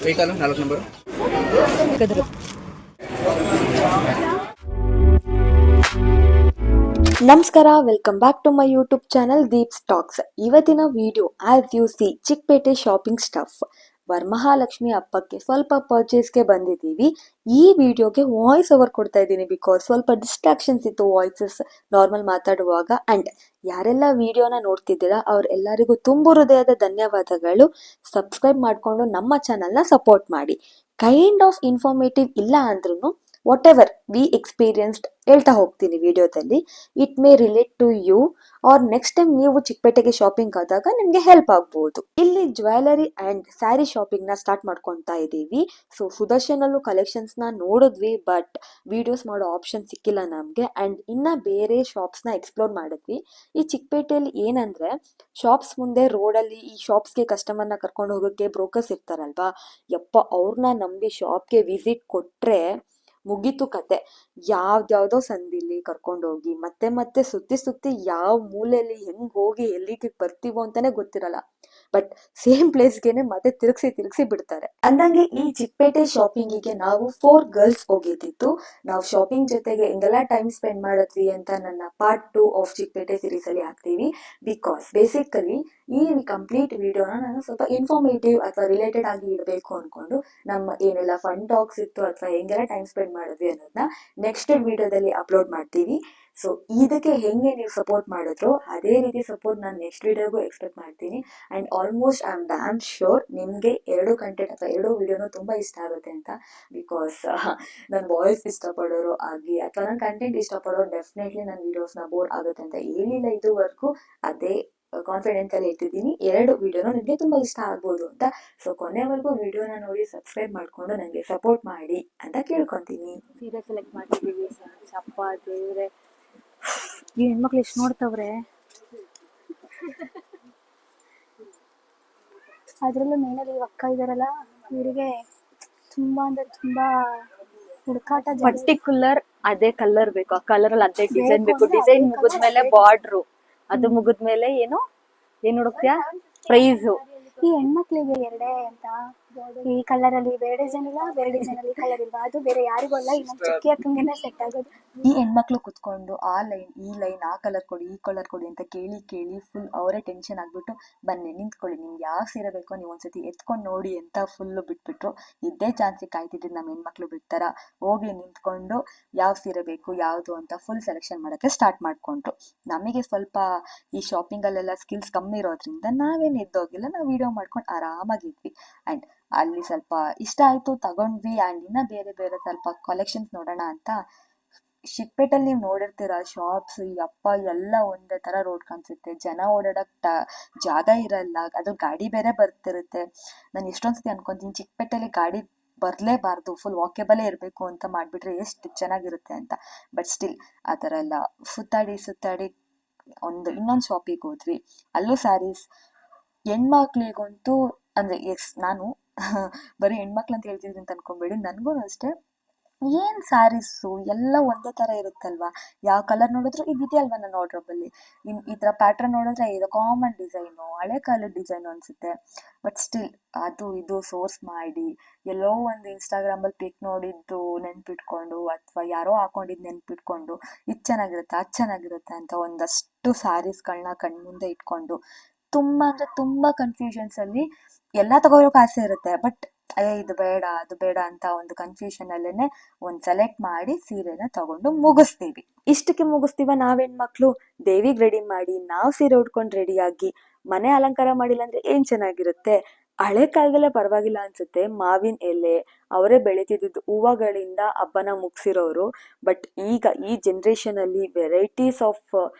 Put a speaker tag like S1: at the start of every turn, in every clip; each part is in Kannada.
S1: Vehicle 4 number.
S2: ನಮಸ್ಕಾರ, welcome back to my YouTube channel Deep stocks. ಇವತ್ತಿನ video as you see Chickpet shopping stuff Varamahalakshmi ಹಬ್ಬಕ್ಕೆ ಸ್ವಲ್ಪ ಪರ್ಚೇಸ್ಗೆ ಬಂದಿದ್ದೀವಿ. ಈ ವಿಡಿಯೋಗೆ ವಾಯ್ಸ್ ಓವರ್ ಕೊಡ್ತಾ ಇದ್ದೀನಿ ಬಿಕಾಸ್ ಸ್ವಲ್ಪ ಡಿಸ್ಟ್ರಾಕ್ಷನ್ಸ್ ಇತ್ತು ವಾಯ್ಸಸ್ ನಾರ್ಮಲ್ ಮಾತಾಡುವಾಗ. ಅಂಡ್ ಯಾರೆಲ್ಲ ವಿಡಿಯೋನ ನೋಡ್ತಿದ್ದೀರಾ ಅವ್ರೆಲ್ಲರಿಗೂ ತುಂಬ ಹೃದಯದ ಧನ್ಯವಾದಗಳು. ಸಬ್ಸ್ಕ್ರೈಬ್ ಮಾಡಿಕೊಂಡು ನಮ್ಮ ಚಾನಲ್ನ ಸಪೋರ್ಟ್ ಮಾಡಿ. ಕೈಂಡ್ ಆಫ್ ಇನ್ಫಾರ್ಮೇಟಿವ್ ಇಲ್ಲ ಅಂದ್ರೂ ವಾಟ್ ಎವರ್ ವಿ ಎಕ್ಸ್ಪೀರಿಯನ್ಸ್ಡ್ ಹೇಳ್ತಾ ಹೋಗ್ತೀನಿ ವಿಡಿಯೋದಲ್ಲಿ. It may relate to you or next time ನೀವು ಚಿಕ್ಕಪೇಟೆಗೆ ಶಾಪಿಂಗ್ ಆದಾಗ ನಿಮಗೆ ಹೆಲ್ಪ್ ಆಗ್ಬೋದು. ಇಲ್ಲಿ ಜ್ಯುವೆಲರಿ ಅಂಡ್ ಸ್ಯಾರಿ ಶಾಪಿಂಗ್ ನ ಸ್ಟಾರ್ಟ್ ಮಾಡ್ಕೊತಾ ಇದ್ದೀವಿ. ಸೊ ಸುದರ್ಶನ್ ಅಲ್ಲೂ ಕಲೆಕ್ಷನ್ಸ್ ನ ನೋಡಿದ್ವಿ, ಬಟ್ ವಿಡಿಯೋಸ್ ಮಾಡೋ ಆಪ್ಷನ್ ಸಿಕ್ಕಿಲ್ಲ ನಮ್ಗೆ. ಅಂಡ್ ಇನ್ನ ಬೇರೆ ಶಾಪ್ಸ್ ನ ಎಕ್ಸ್ಪ್ಲೋರ್ ಮಾಡಿದ್ವಿ. ಈ ಚಿಕ್ಕಪೇಟೆಯಲ್ಲಿ ಏನಂದ್ರೆ ಶಾಪ್ಸ್ ಮುಂದೆ ರೋಡಲ್ಲಿ ಈ ಶಾಪ್ಸ್ಗೆ ಕಸ್ಟಮರ್ನ ಕರ್ಕೊಂಡು ಹೋಗೋಕ್ಕೆ ಬ್ರೋಕರ್ಸ್ ಇರ್ತಾರಲ್ವಾ, ಯಪ್ಪ ಅವ್ರನ್ನ ನಂಬಿ ಶಾಪ್ಗೆ ವಿಸಿಟ್ ಕೊಟ್ರೆ ಮುಗೀತು ಕತೆ. ಯಾವ್ದ್ಯಾವ್ದೋ ಸಂದಿಲಿ ಕರ್ಕೊಂಡೋಗಿ ಮತ್ತೆ ಮತ್ತೆ ಸುತ್ತಿ ಸುತ್ತಿ ಯಾವ ಮೂಲೆಯಲ್ಲಿ ಹೆಂಗ್ ಹೋಗಿ ಎಲ್ಲಿಗೆ ಬರ್ತೀವೋ ಅಂತಾನೆ ಗೊತ್ತಿರಲ್ಲ. ಬಟ್ ಸೇಮ್ ಪ್ಲೇಸ್ಗೆನೆ ಮತ್ತೆ ತಿರುಗಿಸಿ ಬಿಡ್ತಾರೆ. ಅಂದಂಗೆ ಈ ಚಿಕ್ಕಪೇಟೆ ಶಾಪಿಂಗಿಗೆ ನಾವು 4 ಗರ್ಲ್ಸ್ ಹೋಗಿದ್ದಿತ್ತು. ನಾವು ಶಾಪಿಂಗ್ ಜೊತೆಗೆ ಹಿಂಗೆಲ್ಲ ಟೈಮ್ ಸ್ಪೆಂಡ್ ಮಾಡಿದ್ವಿ ಅಂತ ನನ್ನ ಪಾರ್ಟ್ 2 ಆಫ್ ಚಿಕ್ಕಪೇಟೆ ಸೀರೀಸ್ ಅಲ್ಲಿ ಹಾಕ್ತೀವಿ. ಬಿಕಾಸ್ ಬೇಸಿಕಲಿ ಈ ಕಂಪ್ಲೀಟ್ ವಿಡಿಯೋನ ನಾನು ಸ್ವಲ್ಪ ಇನ್ಫಾರ್ಮೇಟಿವ್ ಅಥವಾ ರಿಲೇಟೆಡ್ ಆಗಿ ಇಡಬೇಕು ಅನ್ಕೊಂಡು ನಮ್ಮ ಏನೆಲ್ಲ ಫನ್ ಟಾಕ್ಸ್ ಇತ್ತು ಅಥವಾ ಹೆಂಗೆಲ್ಲ ಟೈಮ್ ಸ್ಪೆಂಡ್ ಮಾಡಿದ್ವಿ ಅನ್ನೋದನ್ನ ನೆಕ್ಸ್ಟ್ ವಿಡಿಯೋದಲ್ಲಿ ಅಪ್ಲೋಡ್ ಮಾಡ್ತೀವಿ. ಸೊ ಇದಕ್ಕೆ ಹೆಂಗೆ ನೀವು ಸಪೋರ್ಟ್ ಮಾಡಿದ್ರು ಅದೇ ರೀತಿ ಸಪೋರ್ಟ್ ನಾನು ನೆಕ್ಸ್ಟ್ ವಿಡಿಯೋಗೂ ಎಕ್ಸ್ಪೆಕ್ಟ್ ಮಾಡ್ತೀನಿ. And almost I am dam sure ನಿಮಗೆ 2 ಕಂಟೆಂಟ್ ಅಥವಾ 2 ವಿಡಿಯೋನು ತುಂಬಾ ಇಷ್ಟ ಆಗುತ್ತೆ ಅಂತ. ಬಿಕಾಸ್ ನನ್ನ ವಾಯ್ಸ್ ಇಷ್ಟಪಡೋರು ಆಗಲಿ ಅಥವಾ ನನ್ನ ಕಂಟೆಂಟ್ ಇಷ್ಟಪಡೋರು ಡೆಫಿನೆಟ್ಲಿ ನನ್ನ ವಿಡಿಯೋಸ್ನ ಬೋರ್ ಆಗುತ್ತೆ ಅಂತ ಹೇಳಿಲ್ಲ ಇದುವರೆಗೂ. ಅದೇ ಕಾನ್ಫಿಡೆಂಟ್ ಅಲ್ಲಿ ಹೇಳ್ತಿದ್ದೀನಿ, 2 ವಿಡಿಯೋನು ನಿಮಗೆ ತುಂಬಾ ಇಷ್ಟ ಆಗ್ಬೋದು ಅಂತ. ಸೊ ಕೊನೆವರೆಗೂ ವಿಡಿಯೋನ ನೋಡಿ ಸಬ್ಸ್ಕ್ರೈಬ್ ಮಾಡ್ಕೊಂಡು ನನಗೆ ಸಪೋರ್ಟ್ ಮಾಡಿ ಅಂತ ಕೇಳ್ಕೊತೀನಿ.
S3: ಸೀರೆ ಸೆಲೆಕ್ಟ್ ಮಾಡ್ತಿದ್ದೀವಿ. ಅಪ್ಪ ದೇವ್ರೆ, ಈ ಹೆಣ್ಮಕ್ಳು ಎಷ್ಟು ನೋಡ್ತವ್ರೆ. ಅದರಲ್ಲೂ ಮೇನಲ್ಲಿ ಅಕ್ಕ ಇದಾರಲ್ಲ, ಇವರಿಗೆ ತುಂಬಾ ಅಂದ್ರೆ ತುಂಬಾ ಹುಡುಕಾಟ. ಪರ್ಟಿಕ್ಯುಲರ್ ಅದೇ ಕಲರ್ ಬೇಕು, ಆ ಕಲರ್ ಅಲ್ಲಿ ಅದೇ ಡಿಸೈನ್ ಬೇಕು. ಡಿಸೈನ್ ಮುಗಿದ್ಮೇಲೆ ಬಾರ್ಡ್ರು, ಅದು ಮುಗಿದ್ಮೇಲೆ ಏನ್ ಹುಡುಕ್ತಿಯಾ? ಪ್ರೈಸು. ಈ ಹೆಣ್ಮಕ್ಳಿಗೆ ಎರಡೇ ಅಂತ, ಈ ಕಲರ್ ಅಲ್ಲಿ ಬೇರೆ ಡಿಸೈನ್ ಇಲ್ಲ, ಬೇರೆ ಡಿಸೈನ್ ಅಲ್ಲಿ ಕಲರ್ ಇಲ್ಲ, ಅದು ಬೇರೆ ಯಾರಿಗೂ ಅಲ್ಲ, ಇನ್ನೊಂದು ಚಿಕ್ಕಿ ಅಕ್ಕಂಗೆನೆ ಸೆಟ್ ಆಗೋದು.
S2: ಈ ಹೆಣ್ಮಕ್ಳು ಕುತ್ಕೊಂಡು ಆ ಲೈನ್ ಈ ಲೈನ್ ಆ ಕಲರ್ ಕೊಡಿ ಈ ಕಲರ್ ಕೊಡಿ ಅಂತ ಕೇಳಿ ಕೇಳಿ ಫುಲ್ ಅವರೇ ಟೆನ್ಷನ್ ಆಗ್ಬಿಟ್ಟು ಬನ್ನಿ ನಿಂತ್ಕೊಳ್ಳಿ, ನಿಮ್ಗೆ ಯಾವ ಸೀರೆ ಬೇಕೋ ನೀವು ಒಂದ್ಸತಿ ಎತ್ಕೊಂಡು ನೋಡಿ ಅಂತ ಫುಲ್ಲು ಬಿಟ್ಬಿಟ್ರು. ಇದ್ದೇ ಚಾನ್ಸಿಗೆ ಕಾಯ್ತಿದ್ದು ನಮ್ಮ ಹೆಣ್ಮಕ್ಳು ಬಿಡ್ತಾರ, ಹೋಗಿ ನಿಂತ್ಕೊಂಡು ಯಾವ ಸೀರೆ ಬೇಕು ಯಾವುದು ಅಂತ ಫುಲ್ ಸೆಲೆಕ್ಷನ್ ಮಾಡೋಕ್ಕೆ ಸ್ಟಾರ್ಟ್ ಮಾಡ್ಕೊಂಡ್ರು. ನಮಗೆ ಸ್ವಲ್ಪ ಈ ಶಾಪಿಂಗಲ್ಲೆಲ್ಲ ಸ್ಕಿಲ್ಸ್ ಕಮ್ಮಿ ಇರೋದ್ರಿಂದ ನಾವೇನು ಎದ್ದೋಗಿಲ್ಲ, ನಾವು ವಿಡಿಯೋ ಮಾಡ್ಕೊಂಡು ಆರಾಮಾಗಿದ್ವಿ. ಆ್ಯಂಡ್ ಅಲ್ಲಿ ಸ್ವಲ್ಪ ಇಷ್ಟ ಆಯಿತು, ತಗೊಂಡ್ವಿ. ಆ್ಯಂಡ್ ಇನ್ನು ಬೇರೆ ಬೇರೆ ಸ್ವಲ್ಪ ಕಲೆಕ್ಷನ್ಸ್ ನೋಡೋಣ ಅಂತ ಚಿಕ್ಕಪೇಟೆಲ್ಲಿ ನೀವು ನೋಡಿರ್ತೀರ ಶಾಪ್ಸ್, ಯಪ್ಪ ಎಲ್ಲ ಒಂದೇ ಥರ ರೋಡ್ ಕಾಣಿಸುತ್ತೆ, ಜನ ಓಡಾಡಕ್ಕೆ ಜಾಗ ಇರಲ್ಲ, ಅದ್ರ ಗಾಡಿ ಬೇರೆ ಬರ್ತಿರುತ್ತೆ. ನಾನು ಎಷ್ಟೊಂದು ಸತಿ ಅನ್ಕೊತೀನಿ ಚಿಕ್ಕಪೇಟೆಯಲ್ಲಿ ಗಾಡಿ ಬರಲೇಬಾರ್ದು, ಫುಲ್ ವಾಕೇಬಲೇ ಇರಬೇಕು ಅಂತ ಮಾಡಿಬಿಟ್ರೆ ಎಷ್ಟು ಚೆನ್ನಾಗಿರುತ್ತೆ ಅಂತ. ಬಟ್ ಸ್ಟಿಲ್ ಆ ಥರ ಎಲ್ಲ ಸುತ್ತಾಡಿ ಇನ್ನೊಂದು ಶಾಪಿಗೆ ಹೋದ್ವಿ. ಅಲ್ಲೂ ಸ್ಯಾರೀಸ್ ಹೆಣ್ಮಕ್ಳಿಗಂತೂ ಅಂದರೆ ನಾನು ಬರೀ ಹೆಣ್ಮಕ್ಳು ಅಂತ ಹೇಳ್ತಿದ್ವಿ ಅಂತ ಅನ್ಕೊಂಬೇಡಿ, ನನಗೂ ಅಷ್ಟೇ ಏನು ಸ್ಯಾರೀಸು ಎಲ್ಲ ಒಂದೇ ಥರ ಇರುತ್ತಲ್ವಾ, ಯಾವ ಕಲರ್ ನೋಡಿದ್ರು ಇದೆಯಲ್ವ ನನ್ನ ವಾರ್ಡ್ರೋಬಲ್ಲಿ, ಈ ಥರ ಪ್ಯಾಟ್ರನ್ ನೋಡಿದ್ರೆ ಇದು ಕಾಮನ್ ಡಿಸೈನು, ಹಳೆ ಕಾಲದ ಡಿಸೈನು ಅನಿಸುತ್ತೆ. ಬಟ್ ಸ್ಟಿಲ್ ಅದು ಇದು ಸೋರ್ಸ್ ಮಾಡಿ ಎಲ್ಲೋ ಒಂದು ಇನ್ಸ್ಟಾಗ್ರಾಮಲ್ಲಿ ಪಿಕ್ ನೋಡಿದ್ದು ನೆನ್ಪಿಟ್ಕೊಂಡು ಅಥವಾ ಯಾರೋ ಹಾಕೊಂಡಿದ್ದು ನೆನ್ಪಿಟ್ಕೊಂಡು ಇದು ಚೆನ್ನಾಗಿರುತ್ತೆ ಅದು ಚೆನ್ನಾಗಿರುತ್ತೆ ಅಂತ ಒಂದಷ್ಟು ಸ್ಯಾರೀಸ್ಗಳನ್ನ ಕಣ್ಮುಂದೆ ಇಟ್ಕೊಂಡು ತುಂಬ ಅಂದರೆ ತುಂಬ ಕನ್ಫ್ಯೂಷನ್ಸಲ್ಲಿ ಎಲ್ಲ ತಗೋಬೇಕು ಆಸೆ ಇರುತ್ತೆ. ಬಟ್ ಇದು ಬೇಡ ಅದು ಬೇಡ ಅಂತ ಒಂದು ಕನ್ಫ್ಯೂಷನಲ್ಲೇ ಒಂದು ಸೆಲೆಕ್ಟ್ ಮಾಡಿ ಸೀರೆನ ತಗೊಂಡು ಮುಗಿಸ್ತೀವಿ. ಇಷ್ಟಕ್ಕೆ ಮುಗಿಸ್ತೀವ ನಾವೇನ್ಮಕ್ಳು ದೇವಿಗೆ ರೆಡಿ ಮಾಡಿ ನಾವು ಸೀರೆ ಉಟ್ಕೊಂಡು ರೆಡಿಯಾಗಿ ಮನೆ ಅಲಂಕಾರ ಮಾಡಿಲ್ಲ ಅಂದರೆ ಏನು ಚೆನ್ನಾಗಿರುತ್ತೆ. ಹಳೆ ಕಾಲದಲ್ಲೇ ಪರವಾಗಿಲ್ಲ ಅನ್ಸುತ್ತೆ, ಮಾವಿನ ಎಲೆ ಅವರೇ ಬೆಳೀತಿದ್ದು ಹೂವುಗಳಿಂದ ಹಬ್ಬನ ಮುಗಿಸಿರೋರು. ಬಟ್ ಈಗ ಈ ಜನ್ರೇಷನಲ್ಲಿ ವೆರೈಟೀಸ್ ಆಫ್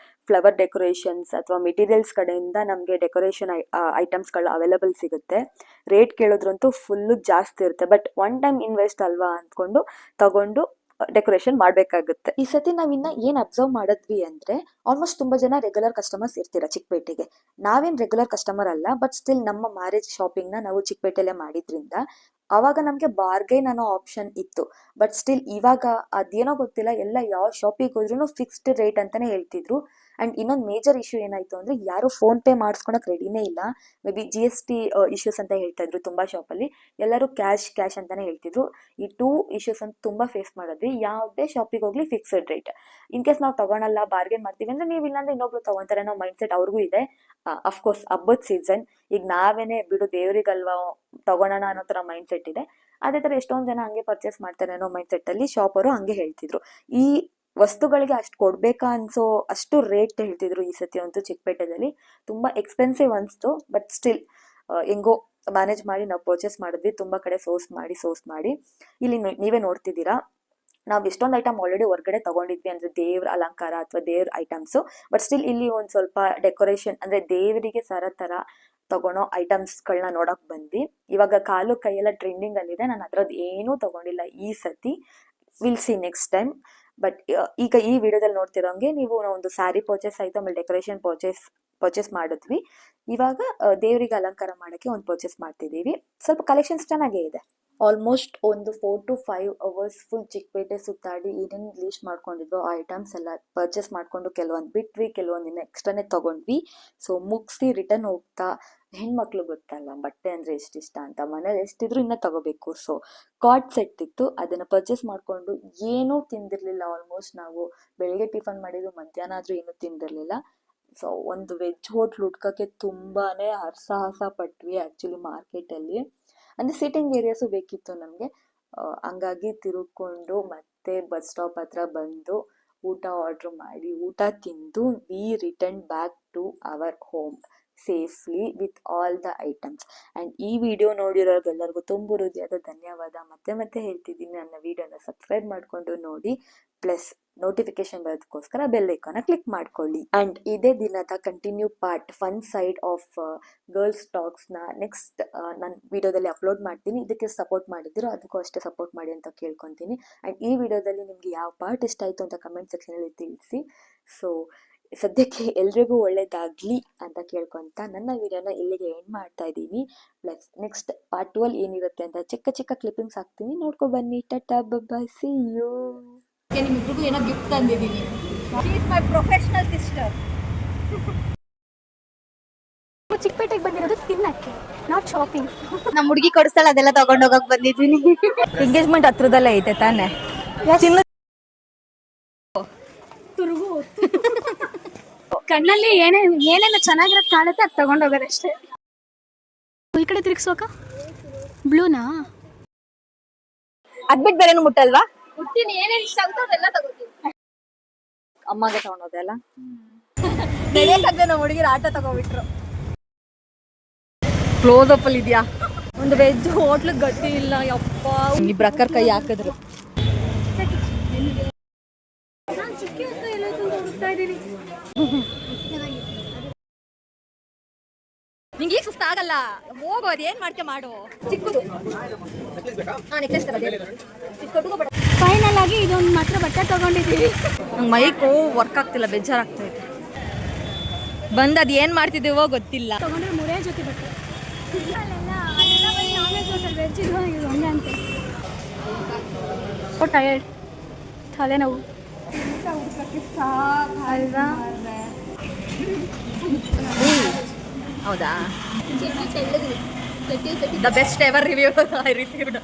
S2: ಫ್ಲವರ್ ಡೆಕೋರೇಷನ್ಸ್ ಅಥವಾ ಮೆಟೀರಿಯಲ್ಸ್ ಕಡೆಯಿಂದ ನಮಗೆ ಡೆಕೋರೇಷನ್ ಐಟಮ್ಸ್ಗಳು ಅವೈಲಬಲ್ ಸಿಗುತ್ತೆ. ರೇಟ್ ಕೇಳಿದ್ರಂತೂ ಫುಲ್ಲು ಜಾಸ್ತಿ ಇರುತ್ತೆ. ಬಟ್ ಒನ್ ಟೈಮ್ ಇನ್ವೆಸ್ಟ್ ಅಲ್ವಾ ಅಂದ್ಕೊಂಡು ತಗೊಂಡು ಡೆಕೋರೇಷನ್ ಮಾಡಬೇಕಾಗುತ್ತೆ. ಈ ಸತಿ ನಾವಿನ್ನ ಏನು ಅಬ್ಸರ್ವ್ ಮಾಡಿದ್ವಿ ಅಂದರೆ ಆಲ್ಮೋಸ್ಟ್ ತುಂಬ ಜನ ರೆಗ್ಯುಲರ್ ಕಸ್ಟಮರ್ಸ್ ಇರ್ತೀರ ಚಿಕ್ಕಪೇಟೆಗೆ. ನಾವೇನು ರೆಗ್ಯುಲರ್ ಕಸ್ಟಮರ್ ಅಲ್ಲ, ಬಟ್ ಸ್ಟಿಲ್ ನಮ್ಮ ಮ್ಯಾರೇಜ್ ಶಾಪಿಂಗ್ನ ನಾವು ಚಿಕ್ಕಪೇಟೆಯಲ್ಲೇ ಮಾಡಿದ್ರಿಂದ ಆವಾಗ ನಮಗೆ ಬಾರ್ಗೈನ್ ಅನ್ನೋ ಆಪ್ಷನ್ ಇತ್ತು. ಬಟ್ ಸ್ಟಿಲ್ ಇವಾಗ ಅದೇನೋ ಗೊತ್ತಿಲ್ಲ, ಎಲ್ಲ ಯಾವ ಶಾಪಿಗೆ ಹೋದ್ರೂ ಫಿಕ್ಸ್ಡ್ ರೇಟ್ ಅಂತಾನೆ ಹೇಳ್ತಿದ್ರು. ಆ್ಯಂಡ್ ಇನ್ನೊಂದು ಮೇಜರ್ ಇಶ್ಯೂ ಏನಾಯಿತು ಅಂದರೆ, ಯಾರು ಫೋನ್ಪೇ ಮಾಡಿಸ್ಕೊಳಕ್ಕೆ ರೆಡಿನೇ ಇಲ್ಲ. ಮೇ ಬಿ GST ಇಶ್ಯೂಸ್ ಅಂತ ಹೇಳ್ತಾ ಇದ್ರು ತುಂಬ ಶಾಪಲ್ಲಿ. ಎಲ್ಲರೂ ಕ್ಯಾಶ್ ಅಂತಾನೆ ಹೇಳ್ತಿದ್ರು. ಈ 2 ಇಶ್ಯೂಸ್ ಅಂತ ತುಂಬ ಫೇಸ್ ಮಾಡಿದ್ವಿ. ಯಾವುದೇ ಶಾಪಿಗೆ ಹೋಗ್ಲಿ ಫಿಕ್ಸ್ಡ್ ರೇಟ್. ಇನ್ ಕೇಸ್ ನಾವು ತಗೊಳಲ್ಲ, ಬಾರ್ಗೇನ್ ಮಾಡ್ತೀವಿ ಅಂದರೆ ನೀವು ಇಲ್ಲಾಂದ್ರೆ ಇನ್ನೊಬ್ರು ತಗೊಂತಾರೆ ಅನ್ನೋ ಮೈಂಡ್ ಸೆಟ್ ಅವ್ರಿಗೂ ಇದೆ. ಅಫ್ಕೋರ್ಸ್ ಹಬ್ಬದ ಸೀಸನ್, ಈಗ ನಾವೇನೇ ಬಿಡು ದೇವ್ರಿಗಲ್ವಾ ತಗೊಳೋಣ ಅನ್ನೋ ಥರ ಮೈಂಡ್ ಸೆಟ್ ಇದೆ. ಅದೇ ಥರ ಎಷ್ಟೊಂದು ಜನ ಹಂಗೆ ಪರ್ಚೇಸ್ ಮಾಡ್ತಾರೆ ಅನ್ನೋ ಮೈಂಡ್ ಸೆಟ್ಟಲ್ಲಿ ಶಾಪರು ಹಂಗೆ ಹೇಳ್ತಿದ್ರು. ಈ ವಸ್ತುಗಳಿಗೆ ಅಷ್ಟು ಕೊಡ್ಬೇಕಾ ಅನ್ಸೋ ಅಷ್ಟು ರೇಟ್ ಹೇಳ್ತಿದ್ರು ಈ ಸತಿ ಅಂತೂ. ಚಿಕ್ಕಪೇಟೆದಲ್ಲಿ ತುಂಬ ಎಕ್ಸ್ಪೆನ್ಸಿವ್ ಅನಿಸ್ತು. ಬಟ್ ಸ್ಟಿಲ್ ಹೆಂಗೋ ಮ್ಯಾನೇಜ್ ಮಾಡಿ ನಾವು ಪರ್ಚೇಸ್ ಮಾಡಿದ್ವಿ. ತುಂಬ ಕಡೆ ಸೋರ್ಸ್ ಮಾಡಿ ಇಲ್ಲಿ ನೀವೇ ನೋಡ್ತಿದ್ದೀರಾ, ನಾವು ಎಷ್ಟೊಂದು ಐಟಮ್ ಆಲ್ರೆಡಿ ಹೊರಗಡೆ ತಗೊಂಡಿದ್ವಿ, ಅಂದರೆ ದೇವ್ರ ಅಲಂಕಾರ ಅಥವಾ ದೇವ್ರ ಐಟಮ್ಸು. ಬಟ್ ಸ್ಟಿಲ್ ಇಲ್ಲಿ ಒಂದು ಸ್ವಲ್ಪ ಡೆಕೋರೇಷನ್, ಅಂದರೆ ದೇವರಿಗೆ ಸರ ಥರ ತಗೊಳೋ ಐಟಮ್ಸ್ಗಳನ್ನ ನೋಡೋಕೆ ಬಂದ್ವಿ. ಇವಾಗ ಕಾಲು ಕೈಯೆಲ್ಲ ಟ್ರೆಂಡಿಂಗಲ್ಲಿದೆ. ನಾನು ಅದರದ್ದು ಏನೂ ತಗೊಂಡಿಲ್ಲ ಈ ಸತಿ. Will see next time. But ಈಗ ಈ ವಿಡಿಯೋದಲ್ಲಿ ನೋಡ್ತಿರೋಂಗೆ ನೀವು ಒಂದು ಸ್ಯಾರಿ ಪರ್ಚೇಸ್ ಆಯಿತು, ಆಮೇಲೆ ಡೆಕೋರೇಷನ್ ಪರ್ಚೇಸ್ ಮಾಡಿದ್ವಿ. ಇವಾಗ ದೇವರಿಗೆ ಅಲಂಕಾರ ಮಾಡೋಕ್ಕೆ ಒಂದು ಪರ್ಚೇಸ್ ಮಾಡ್ತಿದ್ದೀವಿ. ಸ್ವಲ್ಪ ಕಲೆಕ್ಷನ್ಸ್ ಚೆನ್ನಾಗೇ ಇದೆ. ಆಲ್ಮೋಸ್ಟ್ ಒಂದು 4 to 5 hours ಫುಲ್ ಚಿಕ್ಕಪೇಟೆ ಸುತ್ತಾಡಿ ಏನೇನು ಲೀಸ್ಟ್ ಮಾಡ್ಕೊಂಡಿದ್ವೋ ಆ ಐಟಮ್ಸ್ ಎಲ್ಲ ಪರ್ಚೇಸ್ ಮಾಡಿಕೊಂಡು ಕೆಲವೊಂದು ಬಿಟ್ವಿ, ಕೆಲವೊಂದು ಇನ್ನು ಎಕ್ಸ್ಟ್ರಾನೇ ತೊಗೊಂಡ್ವಿ. ಸೊ ಮುಗಿಸಿ ರಿಟರ್ನ್ ಹೋಗ್ತಾ, ಹೆಣ್ಮಕ್ಳು ಗೊತ್ತಲ್ಲ ಬಟ್ಟೆ ಅಂದರೆ ಎಷ್ಟಿಷ್ಟ ಅಂತ, ಮನೇಲಿ ಎಷ್ಟಿದ್ರು ಇನ್ನೂ ತಗೋಬೇಕು. ಸೊ ಕಾರ್ಡ್ ಸೆಟ್ ಇತ್ತು, ಅದನ್ನು ಪರ್ಚೇಸ್ ಮಾಡಿಕೊಂಡು ಏನೂ ತಿಂದಿರಲಿಲ್ಲ. ಆಲ್ಮೋಸ್ಟ್ ನಾವು ಬೆಳಗ್ಗೆ ಟಿಫನ್ ಮಾಡಿದ್ದು, ಮಧ್ಯಾಹ್ನ ಆದರೂ ಏನೂ ತಿಂದಿರಲಿಲ್ಲ. ಸೊ ಒಂದು ವೆಜ್ ಹೋಟ್ಲ್ ಹುಡ್ಕೋಕ್ಕೆ ತುಂಬಾ ಹರಸಾಹಸ ಪಟ್ವಿ ಆ್ಯಕ್ಚುಲಿ ಮಾರ್ಕೆಟಲ್ಲಿ. ಅಂದರೆ ಸಿಟ್ಟಿಂಗ್ ಏರಿಯಾಸು ಬೇಕಿತ್ತು ನಮಗೆ. ಹಂಗಾಗಿ ತಿರುಗಿಕೊಂಡು ಮತ್ತೆ ಬಸ್ ಸ್ಟಾಪ್ ಹತ್ರ ಬಂದು ಊಟ ಆರ್ಡ್ರ್ ಮಾಡಿ ಊಟ ತಿಂದು we return back to our home safely with all the items. And ಈ ವಿಡಿಯೋ ನೋಡಿರೋರಿಗೆಲ್ಲರಿಗೂ ತುಂಬ ಹೃದಯದ ಧನ್ಯವಾದ. ಮತ್ತೆ ಹೇಳ್ತಿದ್ದೀನಿ, ನನ್ನ ವಿಡಿಯೋನ ಸಬ್ಸ್ಕ್ರೈಬ್ ಮಾಡಿಕೊಂಡು ನೋಡಿ, ಪ್ಲಸ್ ನೋಟಿಫಿಕೇಶನ್ ಬರೋದಕ್ಕೋಸ್ಕರ ಬೆಲ್ ಐಕಾನ ಕ್ಲಿಕ್ ಮಾಡ್ಕೊಳ್ಳಿ. ಆ್ಯಂಡ್ ಇದೇ ದಿನದ continue part fun side of girls ಟಾಕ್ಸ್ನ ನೆಕ್ಸ್ಟ್ ನಾನು ವಿಡಿಯೋದಲ್ಲಿ ಅಪ್ಲೋಡ್ ಮಾಡ್ತೀನಿ. ಇದಕ್ಕೆ ಸಪೋರ್ಟ್ ಮಾಡಿದ್ದೀರೋ ಅದಕ್ಕೂ ಅಷ್ಟೇ ಸಪೋರ್ಟ್ ಮಾಡಿ ಅಂತ ಕೇಳ್ಕೊತೀನಿ. ಆ್ಯಂಡ್ ಈ ವಿಡಿಯೋದಲ್ಲಿ ನಿಮಗೆ ಯಾವ ಪಾರ್ಟ್ ಇಷ್ಟ ಆಯಿತು ಅಂತ ಕಮೆಂಟ್ ಸೆಕ್ಷನಲ್ಲಿ ತಿಳಿಸಿ. ಸೊ ಸದ್ಯಕ್ಕೆ ಎಲ್ರಿಗೂ ಒಳ್ಳೇದಾಗಲಿ ಅಂತ ಕೇಳ್ಕೊತ ನನ್ನ ವಿಡಿಯೋನ ಇಲ್ಲಿಗೆ ಎಂಡ್ ಮಾಡ್ತಾ ಇದ್ದೀನಿ. ಪ್ಲಸ್ ನೆಕ್ಸ್ಟ್ ಪಾರ್ಟ್ 2 ಏನಿರುತ್ತೆ ಅಂತ ಚಿಕ್ಕ ಕ್ಲಿಪ್ಪಿಂಗ್ಸ್ ಹಾಕ್ತೀನಿ, ನೋಡ್ಕೊ ಬನ್ನಿ. ಟಾಟಾ ಬಾಯ್, ಸಿ ಯು.
S3: ನಿಮ್ಮಿಬ್ರಿಗೂ ಏನೋ ಗಿಫ್ಟ್ ತಂದಿದ್ದೀನಿ. ಮೈ ಪ್ರೊಫೆಷನಲ್ ಸಿಸ್ಟರ್. ಚಿಕ್ಕಪೇಟೆಗೆ ಬಂದಿರೋದು ತಿನ್ನಕ್ಕೆ, ನಾಟ್ ಶಾಪಿಂಗ್. ನಮ್ಮ ಹುಡುಗಿ ಕೊಡಿಸ್ತಾಳೆ, ಅದೆಲ್ಲ ತಗೊಂಡು ಹೋಗಕ್ಕೆ ಬಂದಿದ್ದೀನಿ. ಎಂಗೇಜ್ಮೆಂಟ್ ಹತ್ರದಲ್ಲೇ ಐತೆ ತಾನೆ. ತುರುಗು ಕಣ್ಣಲ್ಲಿ ಏನೇನು ಚೆನ್ನಾಗಿರೋದು ಕಾಣುತ್ತೆ ಅದು ತಗೊಂಡು ಹೋಗೋದಷ್ಟೇ. ಈ ಕಡೆ ತಿರ್ಗಿಸೋಕ ಬ್ಲೂನಾ ಅದ್ಬಿಟ್ಟು ಬೇರೆನು ಮುಟ್ಟಲ್ವಾ? ಮುಟ್ತೀನಿ, ಏನೇನು ಇಷ್ಟ ಆಗುತ್ತೋ ಅದೆಲ್ಲ ತಗೋತೀನಿ.
S2: ಅಮ್ಮಗೆ ತಗೊಂಡೋದೆಲ್ಲ
S3: ನಡೆಯಕ್ಕಾಗದೆ ನಮ್ಮ ಹುಡುಗಿರ ಆಟ ತಗೋಬಿಟ್ರು. ಕ್ಲೋಸ್ ಅಪ್ ಅಲ್ಲಿ ಇದೆಯಾ? ಒಂದು ವೆಜ್ ಹೋಟ್ಲಿಗೆ ಗಟ್ಟಿ ಇಲ್ಲ ಯಪ್ಪ. ಇಬ್ರು ಅಕ್ಕರ ಕೈ ಹಾಕಿದ್ರು. ನಿಂಗೆ ಈಗ ಸುಸ್ತ ಆಗಲ್ಲ, ಹೋಗೋದು ಏನ್ ಮಾಡ್ಕೆ ಮಾಡು. ಚಿಕ್ಕದು ಫೈನಲ್ ಆಗಿ ಇದೊಂದು ಮಾತ್ರ ಬಟ್ಟೆ ತಗೊಂಡಿದ್ದೀವಿ. ನಂಗೆ ಮೈಕು ವರ್ಕ್ ಆಗ್ತಿಲ್ಲ, ಬೇಜಾರಾಗ್ತಾ ಇದೆ. ಬಂದು ಅದು ಏನು ಮಾಡ್ತಿದ್ದೀವೋ ಗೊತ್ತಿಲ್ಲ. ತಗೊಂಡ್ರೆ 3 ಜೊತೆ ಬಟ್ಟೆ. ವೆಜ್ ಇದು ಹಂಗೆ ಅಂತ ಟಯರ್ಡ್, ತಲೆನೋವು ಅಲ್ವಾ? ಹೌದಾ? The best ever review I received.